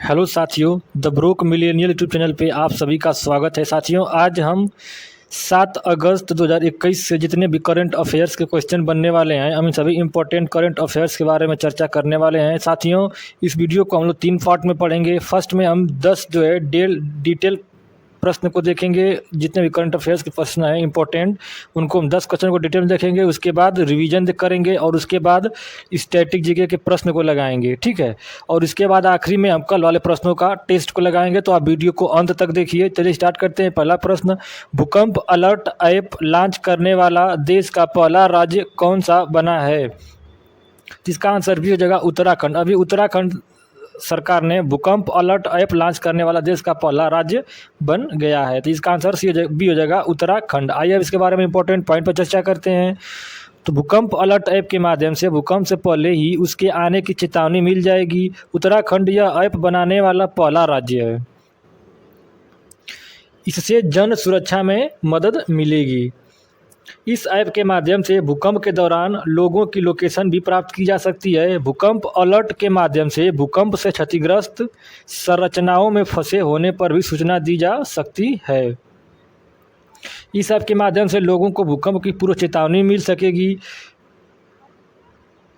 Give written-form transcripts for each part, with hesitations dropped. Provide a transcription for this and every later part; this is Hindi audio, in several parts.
हेलो साथियों, the broke millennial YouTube channel पे आप सभी का स्वागत है। साथियों, आज हम 7 अगस्त 2021 से जितने भी करंट अफेयर्स के क्वेश्चन बनने वाले हैं, हम इन सभी इंपॉर्टेंट करंट अफेयर्स के बारे में चर्चा करने वाले हैं। साथियों, इस वीडियो को हम लोग 3 पार्ट में पढ़ेंगे। फर्स्ट में हम 10 डिटेल प्रश्न को देखेंगे। जितने भी करंट अफेयर्स के प्रश्न हैं इंपॉर्टेंट, उनको हम 10 क्वेश्चन को डिटेल में देखेंगे। उसके बाद रिवीजन करेंगे और उसके बाद स्टैटिक जीके के प्रश्न को लगाएंगे, ठीक है। और इसके बाद आखिरी में हम कल वाले प्रश्नों का टेस्ट को लगाएंगे। तो आप वीडियो को अंत तक देखिए। चलिए स्टार्ट करते हैं। पहला प्रश्न, भूकंप अलर्ट ऐप लॉन्च करने वाला देश का पहला राज्य कौन सा बना है? इसका आंसर भी हो जाएगा उत्तराखंड। अभी उत्तराखंड सरकार ने भूकंप अलर्ट ऐप लॉन्च करने वाला देश का पहला राज्य बन गया है। तो इसका आंसर बी हो जाएगा उत्तराखंड। आइए अब इसके बारे में इंपॉर्टेंट पॉइंट पर चर्चा करते हैं। तो भूकंप अलर्ट ऐप के माध्यम से भूकंप से पहले ही उसके आने की चेतावनी मिल जाएगी। उत्तराखंड यह ऐप बनाने वाला पहला राज्य है। इससे जन सुरक्षा में मदद मिलेगी। इस ऐप के माध्यम से भूकंप के दौरान लोगों की लोकेशन भी प्राप्त की जा सकती है। भूकंप अलर्ट के माध्यम से भूकंप से क्षतिग्रस्त संरचनाओं में फंसे होने पर भी सूचना दी जा सकती है। इस ऐप के माध्यम से लोगों को भूकंप की पूर्व चेतावनी मिल सकेगी।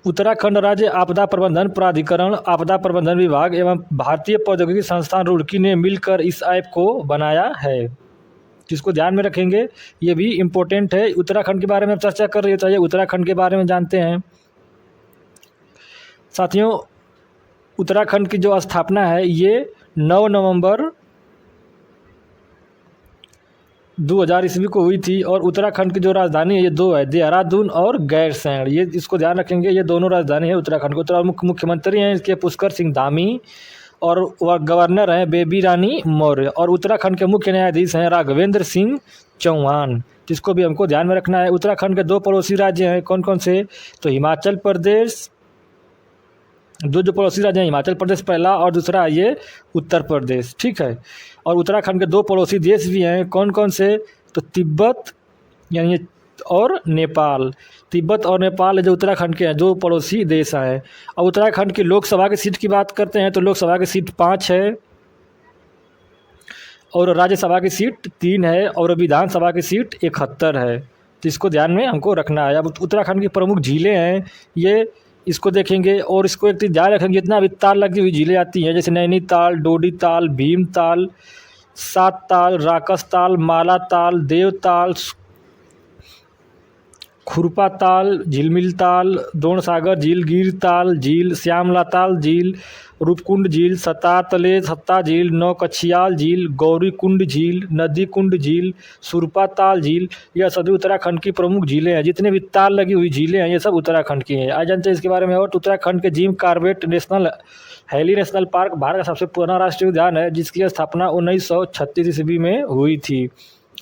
उत्तराखंड राज्य आपदा प्रबंधन प्राधिकरण, आपदा प्रबंधन विभाग एवं भारतीय प्रौद्योगिकी संस्थान रुड़की ने मिलकर इस ऐप को बनाया है, जिसको ध्यान में रखेंगे। ये भी इम्पोर्टेंट है। उत्तराखंड के बारे में चर्चा कर रही है, तो ये उत्तराखंड के बारे में जानते हैं। साथियों, उत्तराखंड की जो स्थापना है ये 9 नवंबर 2000 ईस्वी को हुई थी। और उत्तराखंड की जो राजधानी है ये 2 है, देहरादून और गैरसैंण। ये इसको ध्यान रखेंगे, ये दोनों राजधानी है उत्तराखंड की। मुख्यमंत्री हैं इसके पुष्कर सिंह धामी और गवर्नर हैं बेबी रानी मौर्य। और उत्तराखंड के मुख्य न्यायाधीश हैं राघवेंद्र सिंह चौहान, जिसको भी हमको ध्यान में रखना है। उत्तराखंड के 2 पड़ोसी राज्य हैं, कौन कौन से? तो हिमाचल प्रदेश, जो पड़ोसी राज्य हैं, हिमाचल प्रदेश पहला और दूसरा है ये उत्तर प्रदेश, ठीक है। और उत्तराखंड के 2 पड़ोसी देश भी हैं, कौन कौन से? तो तिब्बत यानी और नेपाल। तिब्बत और नेपाल जो उत्तराखंड के हैं 2 पड़ोसी देश हैं। अब उत्तराखंड की लोकसभा की सीट की बात करते हैं तो लोकसभा की सीट 5 है और राज्यसभा की सीट 3 है और विधानसभा की सीट 71 है। तो इसको ध्यान में हमको रखना है। अब उत्तराखंड की प्रमुख झीलें हैं, ये इसको देखेंगे। और इसको एक चीज़ ध्यान रखेंगे, जितना भी ताल लगी हुई झीलें आती हैं, जैसे नैनीताल, डोडीताल, भीमताल, सातताल, राकसताल, मालाताल, देवताल, खुरपाताल, झिलमिलताल, दोनसागर झील, गिरताल झील, श्यामलाताल झील, रूपकुंड झील, सतातले सत्ता झील, नौकछियाल झील, गौरीकुंड झील, नदीकुंड झील, सुरपाताल झील, यह सभी उत्तराखंड की प्रमुख झीलें हैं। जितने भी ताल लगी हुई झीलें हैं ये सब उत्तराखंड की हैं। आज जानते हैं इसके बारे में। और उत्तराखंड के Jim Corbett Hailey National Park Bharat का सबसे पुराना राष्ट्रीय उद्यान है, जिसकी स्थापना 1936 ईस्वी में हुई थी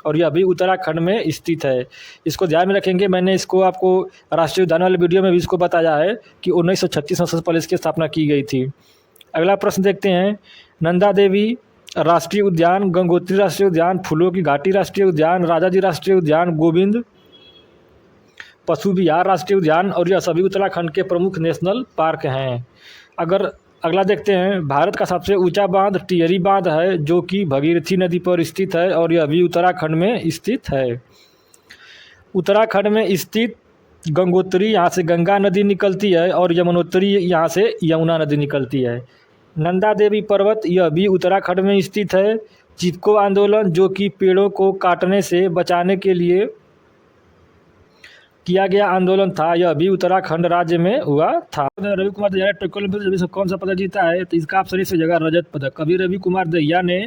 और यह अभी उत्तराखंड में स्थित है। इसको ध्यान में रखेंगे। मैंने इसको आपको राष्ट्रीय उद्यान वाले वीडियो में भी इसको बताया है कि 1936 में सबसे पहले इसकी स्थापना की गई थी। अगला प्रश्न देखते हैं। नंदा देवी राष्ट्रीय उद्यान, गंगोत्री राष्ट्रीय उद्यान, फूलों की घाटी राष्ट्रीय उद्यान, राजाजी राष्ट्रीय उद्यान, गोविंद पशु विहार राष्ट्रीय उद्यान, और यह सभी उत्तराखंड के प्रमुख नेशनल पार्क हैं। अगला देखते हैं। भारत का सबसे ऊंचा बांध टिहरी बांध है, जो कि भगीरथी नदी पर स्थित है और यह भी उत्तराखंड में स्थित है। उत्तराखंड में स्थित गंगोत्री, यहाँ से गंगा नदी निकलती है और यमुनोत्री यहाँ से यमुना नदी निकलती है। नंदा देवी पर्वत, यह भी उत्तराखंड में स्थित है। चिपको आंदोलन, जो कि पेड़ों को काटने से बचाने के लिए किया गया आंदोलन था, यह भी उत्तराखंड राज्य में हुआ था। रवि कुमार दहिया ने टोक्यो ओलंपिक में कौन सा पदक जीता है? तो इसका ऑप्शन इस जगह रजत पदक। अभी रवि कुमार दहिया ने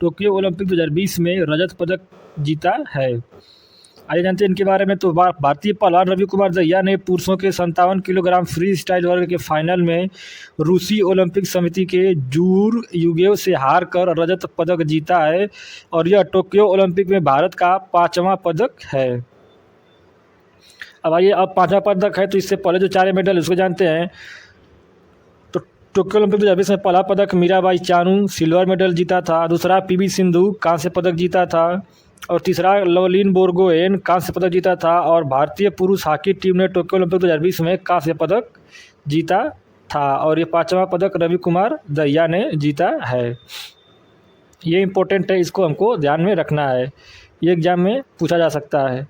टोक्यो ओलंपिक 2020 में रजत पदक जीता है। आइए जानते हैं इनके बारे में। तो भारतीय पहलवान रवि कुमार दहिया ने पुरुषों के 57 किलोग्राम फ्री स्टाइल वर्ग के फाइनल में रूसी ओलंपिक समिति के जूर युगेव से हार कर रजत पदक जीता है और यह टोक्यो ओलंपिक में भारत का 5वां पदक है। अब आइए, अब 5वां पदक है तो इससे पहले जो 4 मेडल उसको जानते हैं। तो टोक्यो ओलंपिक 2020 में पहला पदक मीराबाई चानू सिल्वर मेडल जीता था। दूसरा पीवी सिंधु कांस्य पदक जीता था और तीसरा लवलीन बोरगोहेन कांस्य पदक जीता था। और भारतीय पुरुष हॉकी टीम ने टोक्यो ओलंपिक 2020 में कांस्य पदक जीता था और ये 5वां पदक रवि कुमार दहिया ने जीता है। ये इम्पोर्टेंट है, इसको हमको ध्यान में रखना है, ये एग्जाम में पूछा जा सकता है।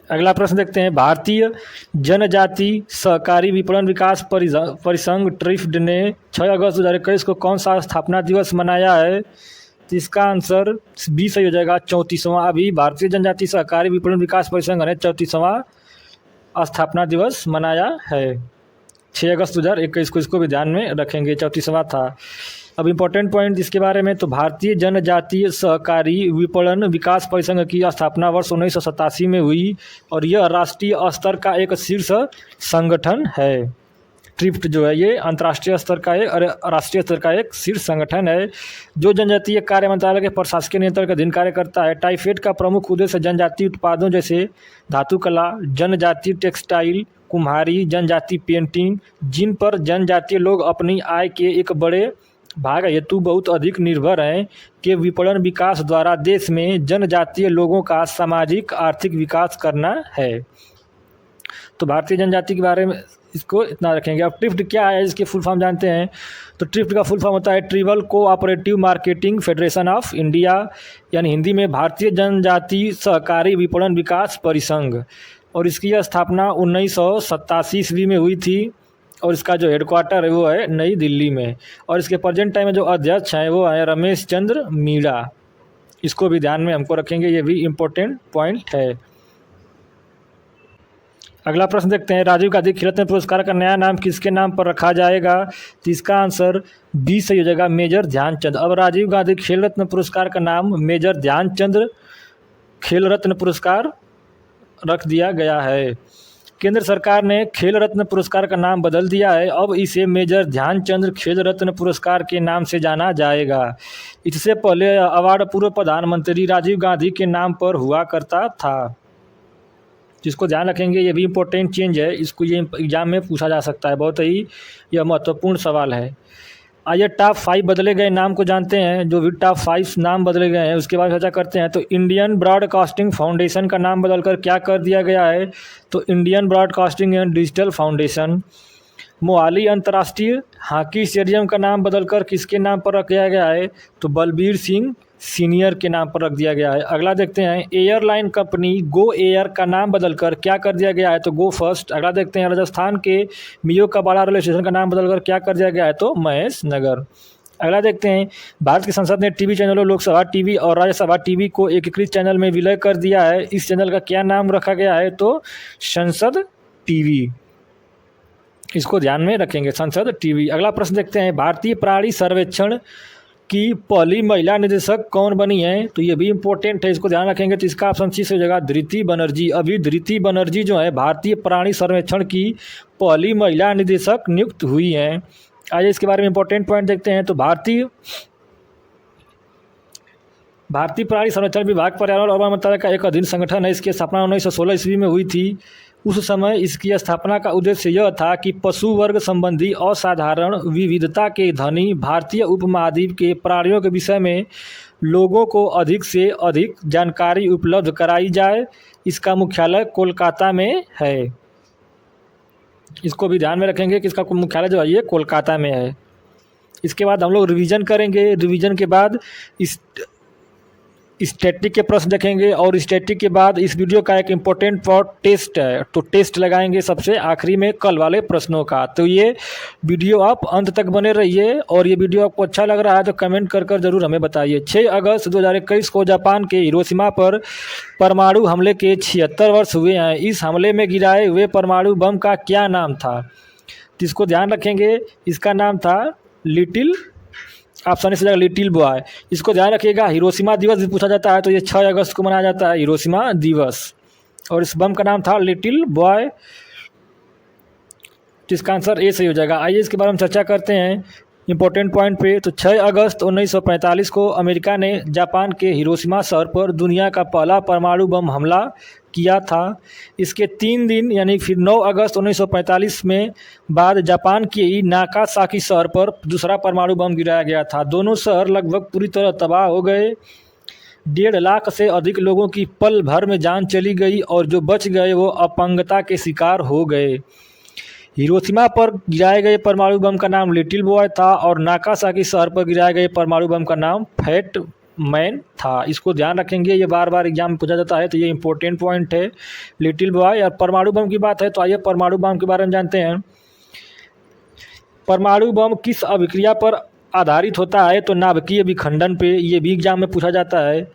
अगला प्रश्न देखते हैं, भारतीय जनजाति सहकारी विपणन विकास परिसंघ ट्रिफ्ड ने 6 अगस्त 2021 को कौन सा स्थापना दिवस मनाया है? तो इसका आंसर बी सही हो जाएगा, 34वां। अभी भारतीय जनजाति सहकारी विपणन विकास परिसंघ ने 34वां स्थापना दिवस मनाया है 6 अगस्त 2021 को, इसको भी ध्यान में रखेंगे, 34वां था। अब इम्पोर्टेंट पॉइंट इसके बारे में, तो भारतीय जनजातीय सहकारी विपणन विकास परिसंघ की स्थापना वर्ष 1987 में हुई और यह राष्ट्रीय स्तर का एक शीर्ष संगठन है। ट्रिफ्ट जो है ये अंतर्राष्ट्रीय स्तर का और राष्ट्रीय स्तर का एक शीर्ष संगठन है जो जनजातीय कार्य मंत्रालय के प्रशासकीय नियंत्रण के अधीन कार्य करता है। टाइफेड का प्रमुख उद्देश्य जनजातीय उत्पादों जैसे धातु कला, जनजातीय टेक्सटाइल, कुम्हारी, जनजातीय पेंटिंग, जिन पर जनजातीय लोग अपनी आय के एक बड़े भाग हेतु बहुत अधिक निर्भर हैं, के विपणन विकास द्वारा देश में जनजातीय लोगों का सामाजिक आर्थिक विकास करना है। तो भारतीय जनजाति के बारे में इसको इतना रखेंगे। अब ट्रिफ्ट क्या है, इसके फुल फॉर्म जानते हैं। तो ट्रिफ्ट का फुल फॉर्म होता है tribal cooperative marketing federation of India, यानी हिंदी में भारतीय जनजाति सहकारी विपणन विकास परिसंघ, और इसकी स्थापना 1987 ईस्वी में हुई थी और इसका जो हेडक्वार्टर है वो है नई दिल्ली में, और इसके प्रेजेंट टाइम में जो अध्यक्ष हैं वो है रमेश चंद्र मीणा। इसको भी ध्यान में हमको रखेंगे, ये भी इम्पोर्टेंट पॉइंट है। अगला प्रश्न देखते हैं, राजीव गांधी खेल रत्न पुरस्कार का नया नाम किसके नाम पर रखा जाएगा? तो इसका आंसर बी सही हो जाएगा, मेजर ध्यानचंद। अब राजीव गांधी खेल रत्न पुरस्कार का नाम मेजर ध्यानचंद खेल रत्न पुरस्कार रख दिया गया है। केंद्र सरकार ने खेल रत्न पुरस्कार का नाम बदल दिया है, अब इसे मेजर ध्यानचंद खेल रत्न पुरस्कार के नाम से जाना जाएगा। इससे पहले अवार्ड पूर्व प्रधानमंत्री राजीव गांधी के नाम पर हुआ करता था, जिसको ध्यान रखेंगे, ये भी इम्पोर्टेंट चेंज है, इसको ये एग्जाम में पूछा जा सकता है, बहुत ही यह महत्वपूर्ण सवाल है। आइए टॉप 5 बदले गए नाम को जानते हैं। जो भी टॉप 5 नाम बदले गए हैं उसके बाद चर्चा करते हैं। तो इंडियन ब्रॉडकास्टिंग फाउंडेशन का नाम बदलकर क्या कर दिया गया है? तो Indian broadcasting and digital foundation. Mohali अंतर्राष्ट्रीय हॉकी स्टेडियम का नाम बदलकर किसके नाम पर रख दिया गया है? तो बलबीर सिंह सीनियर के नाम पर रख दिया गया है। अगला देखते हैं, एयरलाइन कंपनी गो एयर का नाम बदलकर क्या कर दिया गया है? तो गो फर्स्ट। अगला देखते हैं, राजस्थान के मियो का बाड़ा रेलवे स्टेशन का नाम बदलकर क्या कर दिया गया है? तो महेश नगर। अगला देखते हैं, भारत की संसद ने टीवी चैनलों लोकसभा टीवी और राज्यसभा टीवी को एकीकृत चैनल में विलय कर दिया है, इस चैनल का क्या नाम रखा गया है? तो संसद टीवी। इसको ध्यान में रखेंगे, संसद टीवी। अगला प्रश्न देखते हैं, भारतीय प्राणी सर्वेक्षण की पहली महिला निदेशक कौन बनी है? तो ये भी इम्पोर्टेंट है, इसको ध्यान रखेंगे। तो इसका ऑप्शन सी से हो जाएगा धृति बनर्जी। अभी धृति बनर्जी जो है भारतीय प्राणी सर्वेक्षण की पहली महिला निदेशक नियुक्त हुई हैं। आइए इसके बारे में इम्पोर्टेंट पॉइंट देखते हैं। तो भारतीय प्राणी संरक्षण विभाग पर्यावरण और वन मंत्रालय का एक अधीन संगठन है। इसकी स्थापना 1916 ईस्वी में हुई थी। उस समय इसकी स्थापना का उद्देश्य यह था कि पशु वर्ग संबंधी असाधारण विविधता के धनी भारतीय उपमहाद्वीप के प्राणियों के विषय में लोगों को अधिक से अधिक जानकारी उपलब्ध कराई जाए। इसका मुख्यालय कोलकाता में है। इसको भी ध्यान में रखेंगे कि इसका मुख्यालय जो है ये कोलकाता में है। इसके बाद हम लोग रिवीजन करेंगे। रिवीजन के बाद स्टैटिक के प्रश्न देखेंगे और स्टैटिक के बाद इस वीडियो का एक इम्पोर्टेंट पार्ट टेस्ट है, तो टेस्ट लगाएंगे सबसे आखिरी में कल वाले प्रश्नों का। तो ये वीडियो आप अंत तक बने रहिए और ये वीडियो आपको अच्छा लग रहा है तो कमेंट कर ज़रूर हमें बताइए। 6 अगस्त 2021 को जापान के हिरोशिमा पर परमाणु हमले के 76 वर्ष हुए हैं। इस हमले में गिराए हुए परमाणु बम का क्या नाम था? तो इसको ध्यान रखेंगे, इसका नाम था लिटिल, ऑप्शन से जाएगा लिटिल बॉय। इसको ध्यान रखिएगा। हिरोशिमा दिवस भी पूछा जाता है, तो ये 6 अगस्त को मनाया जाता है हिरोशिमा दिवस, और इस बम का नाम था लिटिल बॉय। इसका आंसर ए सही हो जाएगा। आइए इसके बारे में चर्चा करते हैं इंपॉर्टेंट पॉइंट पे। तो 6 अगस्त 1945 को अमेरिका ने जापान के हिरोशिमा शहर पर दुनिया का पहला परमाणु बम हमला किया था। इसके 3 दिन यानी फिर 9 अगस्त 1945 में बाद जापान के ही नागासाकी शहर पर दूसरा परमाणु बम गिराया गया था। दोनों शहर लगभग पूरी तरह तबाह हो गए। 1.5 लाख से अधिक लोगों की पल भर में जान चली गई और जो बच गए वो अपंगता के शिकार हो गए। हिरोशिमा पर गिराए गए परमाणु बम का नाम लिटिल बॉय था और नागासाकी शहर पर गिराए गए परमाणु बम का नाम फैट मैन था। इसको ध्यान रखेंगे, ये बार बार एग्जाम में पूछा जाता है, तो ये इंपॉर्टेंट पॉइंट है लिटिल बॉय। और परमाणु बम की बात है तो आइए परमाणु बम के बारे में जानते हैं। परमाणु बम किस अभिक्रिया पर आधारित होता है, तो नाभिकीय विखंडन पे, ये भी एग्जाम में पूछा जाता है।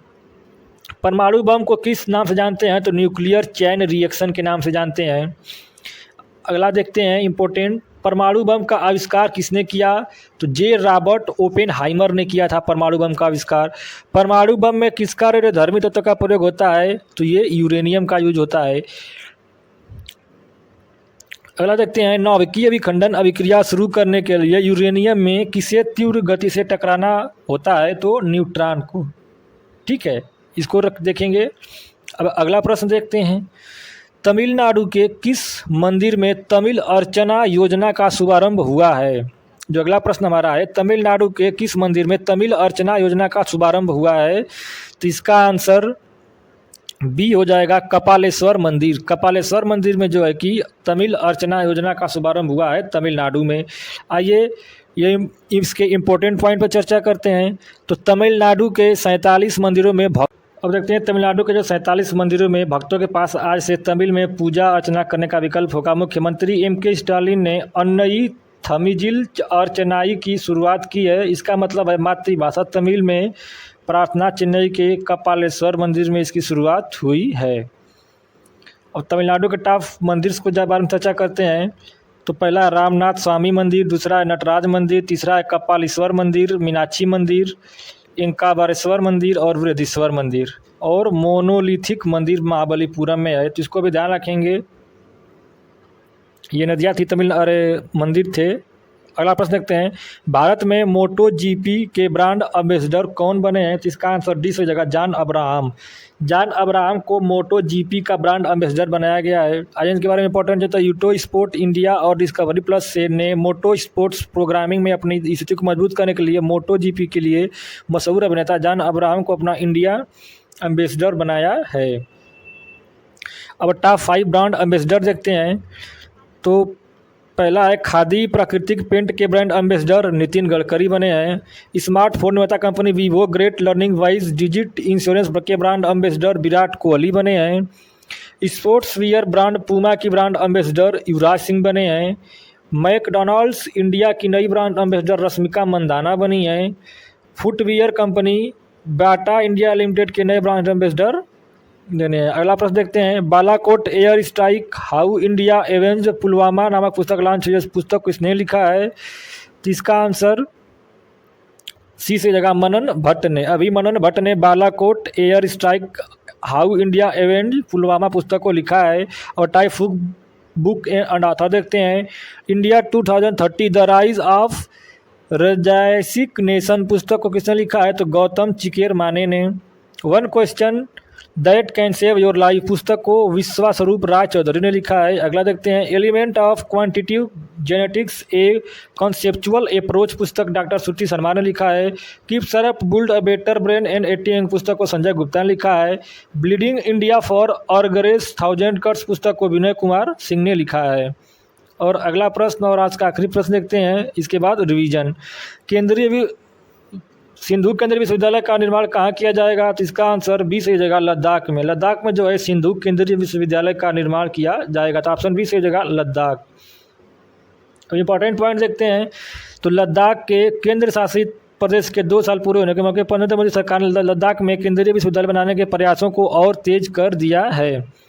परमाणु बम को किस नाम से जानते हैं, तो न्यूक्लियर चैन रिएक्शन के नाम से जानते हैं। अगला देखते हैं इम्पोर्टेंट, परमाणु बम का आविष्कार किसने किया, तो जे रॉबर्ट ओपेनहाइमर ने किया था परमाणु बम का आविष्कार। परमाणु बम में किसका रेडियोधर्मी तत्व का प्रयोग होता है, तो ये यूरेनियम का यूज होता है। अगला देखते हैं, नाभिकीय विखंडन अभिक्रिया शुरू करने के लिए यूरेनियम में किसे तीव्र गति से टकराना होता है, तो न्यूट्रॉन को। ठीक है, इसको देखेंगे। अब अगला प्रश्न देखते हैं, तमिलनाडु के किस मंदिर में तमिल अर्चना योजना का शुभारंभ हुआ है। जो अगला प्रश्न हमारा है, तमिलनाडु के किस मंदिर में तमिल अर्चना योजना का शुभारंभ हुआ है, तो इसका आंसर बी हो जाएगा, कपालेश्वर मंदिर। कपालेश्वर मंदिर में जो है कि तमिल अर्चना योजना का शुभारंभ हुआ है तमिलनाडु में। आइए ये इसके इम्पोर्टेंट पॉइंट पर चर्चा करते हैं। तो तमिलनाडु के 47 मंदिरों में अब देखते हैं तमिलनाडु के जो 47 मंदिरों में भक्तों के पास आज से तमिल में पूजा अर्चना करने का विकल्प होगा। मुख्यमंत्री M.K. स्टालिन ने अन्नई थमिजिल अर्चनाई की शुरुआत की है। इसका मतलब है मातृभाषा तमिल में प्रार्थना। चेन्नई के कपालेश्वर मंदिर में इसकी शुरुआत हुई है। और तमिलनाडु के टॉप मंदिर को जब बारे में चर्चा करते हैं तो पहला रामनाथ स्वामी मंदिर, दूसरा है नटराज मंदिर, तीसरा है कपालेश्वर मंदिर, मीनाक्षी मंदिर, इंकाबारेश्वर मंदिर और बृहदीश्वर मंदिर। और मोनोलिथिक मंदिर महाबलीपुरम में है, तो इसको भी ध्यान रखेंगे। ये नदियाँ थी मंदिर थे। अगला प्रश्न देखते हैं, भारत में मोटो जीपी के ब्रांड एम्बेसडर कौन बने हैं, तो इसका आंसर डी से जगह जान अब्राहम। जान अब्राहम को मोटो जीपी का ब्रांड एम्बेसडर बनाया गया है। आइए के बारे में इंपॉर्टेंट है, तो यूटो स्पोर्ट इंडिया और डिस्कवरी प्लस से ने मोटो स्पोर्ट्स प्रोग्रामिंग में अपनी स्थिति को मजबूत करने के लिए मोटो जीपी के लिए मशहूर अभिनेता जान अब्राहम को अपना इंडिया एम्बेसडर बनाया है। अब टॉप 5 ब्रांड एम्बेसडर देखते हैं। तो पहला है खादी प्राकृतिक पेंट के ब्रांड एम्बेसडर नितिन गडकरी बने हैं। स्मार्टफोन निर्माता company Vivo great learning wise digit insurance के ब्रांड एम्बेसडर विराट कोहली बने हैं। स्पोर्ट्स वियर ब्रांड पूमा की ब्रांड एम्बेसडर युवराज सिंह बने हैं। मैकडॉनल्ड्स इंडिया की नई ब्रांड एम्बेसडर रश्मिका मंदाना बनी हैं। Footwear company Bata India limited के नए ब्रांड एम्बेसडर देने हैं। अगला प्रश्न देखते हैं, Balakot air strike how India avenge Pulwama नामक पुस्तक लॉन्च हुई। इस पुस्तक को किसने लिखा है, तो इसका आंसर सी से जगह मनन भट्ट ने। अभी मनन भट्ट ने Balakot air strike how India avenge Pulwama पुस्तक को लिखा है। और टाइप बुक एंड ऑथर देखते हैं, इंडिया 2030 द राइज ऑफ रजाइसिक नेशन पुस्तक को किसने लिखा है, तो गौतम चिकेर माने ने। One question that can save your life पुस्तक को विश्वास्वरूप राय चौधरी ने लिखा है। अगला देखते हैं, element of quantitative genetics A conceptual approach पुस्तक डॉक्टर श्रुति शर्मा ने लिखा है। कीप सरप built a better brain and 80 पुस्तक को संजय गुप्ता ने लिखा है। ब्लीडिंग इंडिया फॉर ऑर्गरेस 1000 कट्स पुस्तक को विनय कुमार सिंह ने लिखा है। और अगला प्रश्न और आज का आखिरी प्रश्न देखते हैं, इसके बाद रिवीजन। सिंधु केंद्रीय विश्वविद्यालय का निर्माण कहाँ किया जाएगा, तो इसका आंसर बी सही जगह लद्दाख में। लद्दाख में जो है सिंधु केंद्रीय विश्वविद्यालय का निर्माण किया जाएगा, तो ऑप्शन बी सही जगह लद्दाख। अब इंपॉर्टेंट पॉइंट देखते हैं, तो लद्दाख के केंद्र शासित प्रदेश के 2 साल पूरे होने के मौके पर नरेंद्र मोदी सरकार ने लद्दाख में केंद्रीय विश्वविद्यालय बनाने के प्रयासों को और तेज कर दिया है।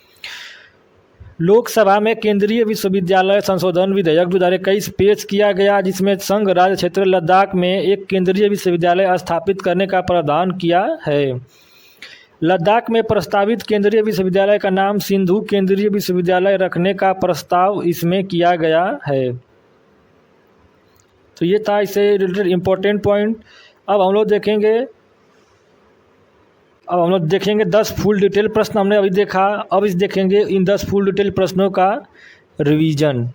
लोकसभा में केंद्रीय विश्वविद्यालय संशोधन विधेयक 2021 पेश किया गया, जिसमें संघ राज्य क्षेत्र लद्दाख में एक केंद्रीय विश्वविद्यालय स्थापित करने का प्रावधान किया है। लद्दाख में प्रस्तावित केंद्रीय विश्वविद्यालय का नाम सिंधु केंद्रीय विश्वविद्यालय रखने का प्रस्ताव इसमें किया गया है। तो ये था इससे रिलेटेड इम्पोर्टेंट पॉइंट। अब हम लोग देखेंगे 10 फुल डिटेल प्रश्न हमने अभी देखा। अब इस देखेंगे इन 10 फुल डिटेल प्रश्नों का रिवीजन।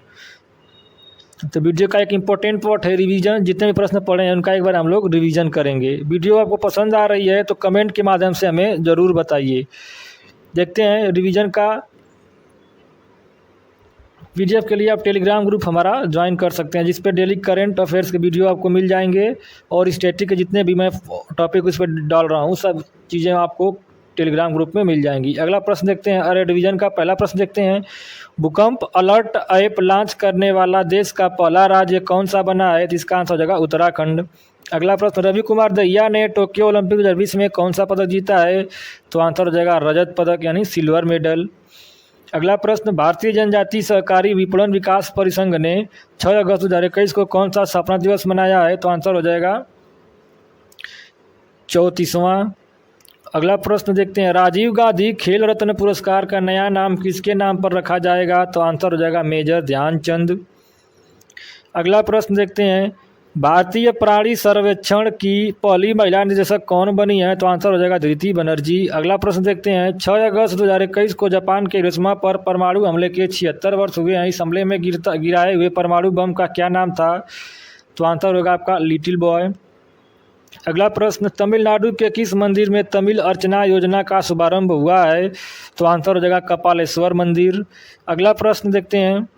तो वीडियो का एक इम्पोर्टेंट पार्ट है रिवीजन। जितने भी प्रश्न पढ़े हैं उनका एक बार हम लोग रिवीजन करेंगे। वीडियो आपको पसंद आ रही है तो कमेंट के माध्यम से हमें ज़रूर बताइए। देखते हैं रिवीजन का पीडीएफ के लिए आप टेलीग्राम ग्रुप हमारा ज्वाइन कर सकते हैं, जिस पर डेली करंट अफेयर्स के वीडियो आपको मिल जाएंगे और स्टैटिक के जितने भी मैं टॉपिक उस पर डाल रहा हूँ सब चीज़ें आपको टेलीग्राम ग्रुप में मिल जाएंगी। अगला प्रश्न देखते हैं, अरे डिवीजन का पहला प्रश्न देखते हैं। भूकंप अलर्ट ऐप लॉन्च करने वाला देश का पहला राज्य कौन सा बना है? तो इसका आंसर हो जाएगा उत्तराखंड। अगला प्रश्न, रवि कुमार दहिया ने टोक्यो ओलंपिक 2020 में कौन सा पदक जीता है? तो आंसर हो जाएगा रजत पदक यानी सिल्वर मेडल। अगला प्रश्न, भारतीय जनजाति सहकारी विपणन विकास परिसंघ ने 6 अगस्त 2021 को कौन सा स्थापना दिवस मनाया है? तो आंसर हो जाएगा 34वां। अगला प्रश्न देखते हैं, राजीव गांधी खेल रत्न पुरस्कार का नया नाम किसके नाम पर रखा जाएगा? तो आंसर हो जाएगा मेजर ध्यानचंद। अगला प्रश्न देखते हैं, भारतीय प्राणी सर्वेक्षण की पहली महिला निदेशक कौन बनी है? तो आंसर हो जाएगा धृति बनर्जी। अगला प्रश्न देखते हैं, 6 अगस्त 2021 को जापान के हिरोशिमा पर परमाणु हमले के 76 वर्ष हुए हैं। इस हमले में गिराए हुए परमाणु बम का क्या नाम था? तो आंसर होगा आपका लिटिल बॉय। अगला प्रश्न, तमिलनाडु के किस मंदिर में तमिल अर्चना योजना का शुभारंभ हुआ है? तो आंसर हो जाएगा कपालेश्वर मंदिर। अगला प्रश्न देखते हैं,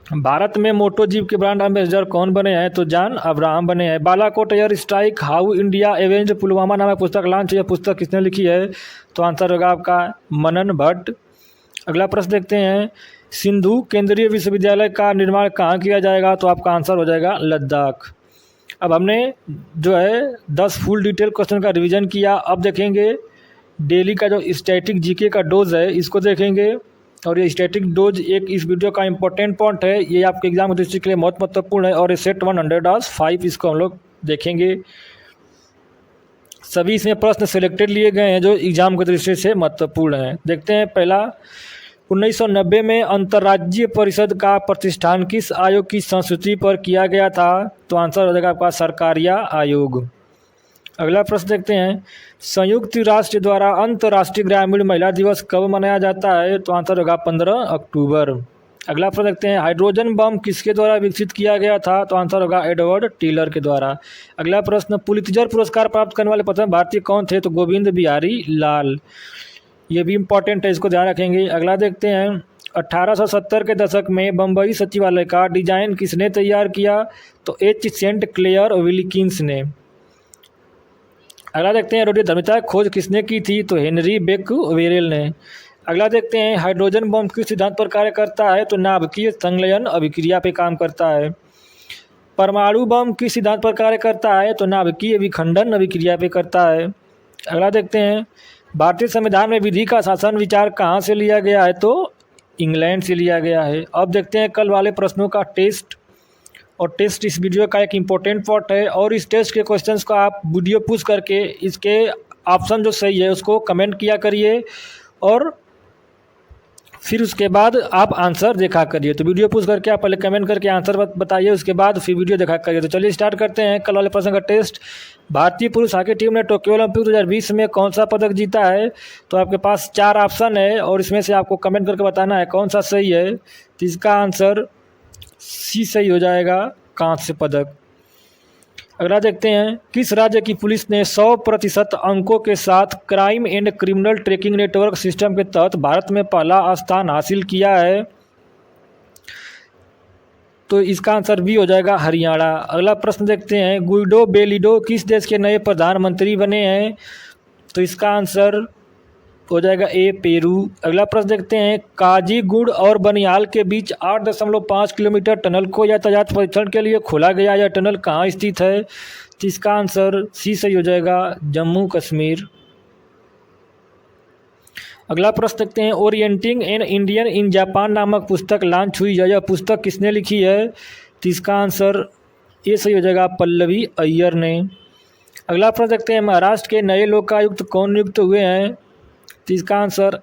भारत में मोटो जीप के ब्रांड एम्बेसडर कौन बने हैं? तो जॉन अब्राहम बने हैं। Balakot air strike how India एवेंज्ड Pulwama नामक पुस्तक लॉन्च, यह पुस्तक किसने लिखी है? तो आंसर होगा आपका मनन भट्ट। अगला प्रश्न देखते हैं, सिंधु केंद्रीय विश्वविद्यालय का निर्माण कहाँ किया जाएगा? तो आपका आंसर हो जाएगा लद्दाख। अब हमने जो है 10 फुल डिटेल क्वेश्चन का रिवीजन किया। अब देखेंगे डेली का जो स्टैटिक जीके का डोज है इसको देखेंगे, और ये स्टैटिक डोज एक इस वीडियो का इंपॉर्टेंट पॉइंट है, ये आपके एग्जाम की दृष्टि के लिए बहुत महत्वपूर्ण है। और ये सेट 100/5 इसको हम लोग देखेंगे। सभी इसमें प्रश्न सिलेक्टेड लिए गए हैं जो एग्जाम की दृष्टि से महत्वपूर्ण हैं। देखते हैं पहला, 1990 में अंतर्राज्यीय परिषद का प्रतिष्ठान किस आयोग की संस्तुति पर किया गया था? तो आंसर हो जाएगा आपका सरकारिया आयोग। अगला प्रश्न देखते हैं, संयुक्त राष्ट्र द्वारा अंतर्राष्ट्रीय ग्रामीण महिला दिवस कब मनाया जाता है? तो आंसर होगा 15 अक्टूबर। अगला प्रश्न देखते हैं, हाइड्रोजन बम किसके द्वारा विकसित किया गया था? तो आंसर होगा एडवर्ड टीलर के द्वारा। अगला प्रश्न, पुलित्जर पुरस्कार प्राप्त करने वाले प्रथम भारतीय कौन थे? तो गोविंद बिहारी लाल। ये भी इम्पॉर्टेंट है, इसको ध्यान रखेंगे। अगला देखते हैं, 1870 के दशक में बम्बई सचिवालय का डिजाइन किसने तैयार किया? तो एच सेंट क्लेयर विल्किंस ने। अगला देखते हैं, रेडियो धर्मिता खोज किसने की थी? तो हेनरी बेकवेरेल ने। अगला देखते हैं, हाइड्रोजन बम किस सिद्धांत पर कार्य करता है? तो नाभिकीय संलयन अभिक्रिया पे काम करता है। परमाणु बम किस सिद्धांत पर कार्य करता है? तो नाभिकीय विखंडन अभिक्रिया पे करता है। अगला देखते हैं, भारतीय संविधान में विधि का शासन विचार कहाँ से लिया गया है? तो इंग्लैंड से लिया गया है। अब देखते हैं कल वाले प्रश्नों का टेस्ट, और टेस्ट इस वीडियो का एक इम्पोर्टेंट पार्ट है। और इस टेस्ट के क्वेश्चंस को आप वीडियो पुश करके इसके ऑप्शन जो सही है उसको कमेंट किया करिए, और फिर उसके बाद आप आंसर देखा करिए। तो वीडियो पुश करके आप पहले कमेंट करके आंसर बताइए, उसके बाद फिर वीडियो देखा करिए। तो चलिए स्टार्ट करते हैं कल वाले प्रश्न का टेस्ट। भारतीय पुरुष हॉकी टीम ने टोक्यो ओलंपिक 2020 में कौन सा पदक जीता है? तो आपके पास 4 ऑप्शन है, और इसमें से आपको कमेंट करके बताना है कौन सा सही है। तो इसका आंसर सी सही हो जाएगा, कांस्य पदक। अगला देखते हैं, किस राज्य की पुलिस ने 100% अंकों के साथ crime and criminal tracking network system के तहत भारत में पहला स्थान हासिल किया है? तो इसका आंसर भी हो जाएगा हरियाणा। अगला प्रश्न देखते हैं, गुइडो बेलिडो किस देश के नए प्रधानमंत्री बने हैं? तो इसका आंसर हो जाएगा ए पेरू। अगला प्रश्न देखते हैं, काजीगुंड और बनिहाल के बीच 8.5 किलोमीटर टनल को यातायात परीक्षण के लिए खोला गया। यह टनल कहाँ स्थित है? तो इसका आंसर सी सही हो जाएगा, जम्मू कश्मीर। अगला प्रश्न देखते हैं, orienting an Indian in Japan नामक पुस्तक लॉन्च हुई है। यह पुस्तक किसने लिखी है? तो इसका आंसर ये सही हो जाएगा, पल्लवी अय्यर ने। अगला प्रश्न देखते हैं, महाराष्ट्र के नए लोकायुक्त कौन नियुक्त हुए हैं? तो इसका आंसर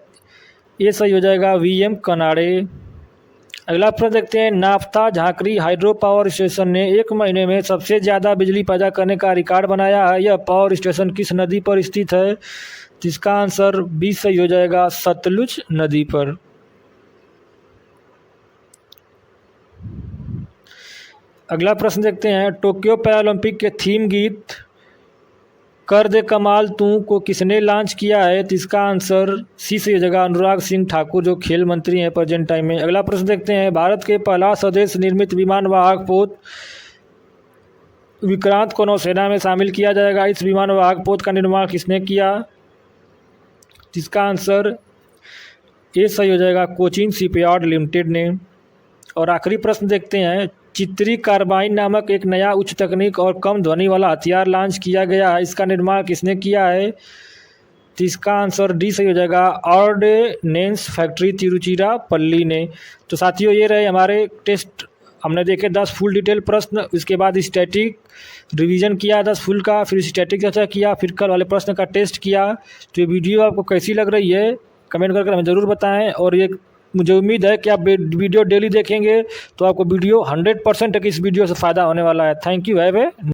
ये सही हो जाएगा, वीएम कनाडे। अगला प्रश्न देखते हैं, नाफ्ता झांकरी हाइड्रो पावर स्टेशन ने 1 महीने में सबसे ज़्यादा बिजली पैदा करने का रिकॉर्ड बनाया है। यह पावर स्टेशन किस नदी पर स्थित है? तो इसका आंसर बी सही हो जाएगा, सतलुज नदी पर। अगला प्रश्न देखते हैं, टोक्यो पैरालंपिक के थीम गीत कर दे कमाल तू को किसने लॉन्च किया है? तो इसका आंसर सी से हो जाएगा, अनुराग सिंह ठाकुर जो खेल मंत्री हैं प्रेजेंट टाइम में। अगला प्रश्न देखते हैं, भारत के पहला स्वदेश निर्मित विमान वाहक पोत विक्रांत को नौसेना में शामिल किया जाएगा। इस विमान वाहक पोत का निर्माण किसने किया? इसका आंसर ए सही हो जाएगा, कोचिन शिपयार्ड लिमिटेड ने। और आखिरी प्रश्न देखते हैं, चित्री कार्बाइन नामक एक नया उच्च तकनीक और कम ध्वनि वाला हथियार लॉन्च किया गया है। इसका निर्माण किसने किया है? तो इसका आंसर डी सही हो जाएगा, ऑर्डिनेंस फैक्ट्री तिरुचिरापल्ली ने। तो साथियों ये रहे हमारे टेस्ट, हमने देखे 10 फुल डिटेल प्रश्न, इसके बाद स्टैटिक रिवीजन किया 10 फुल का, फिर स्टैटिक चर्चा किया, फिर कल वाले प्रश्न का टेस्ट किया। तो ये वीडियो आपको कैसी लग रही है कमेंट करके हमें ज़रूर बताएं। और ये मुझे उम्मीद है कि आप वीडियो डेली देखेंगे तो आपको वीडियो 100% तक इस वीडियो से फ़ायदा होने वाला है। Thank you. Have a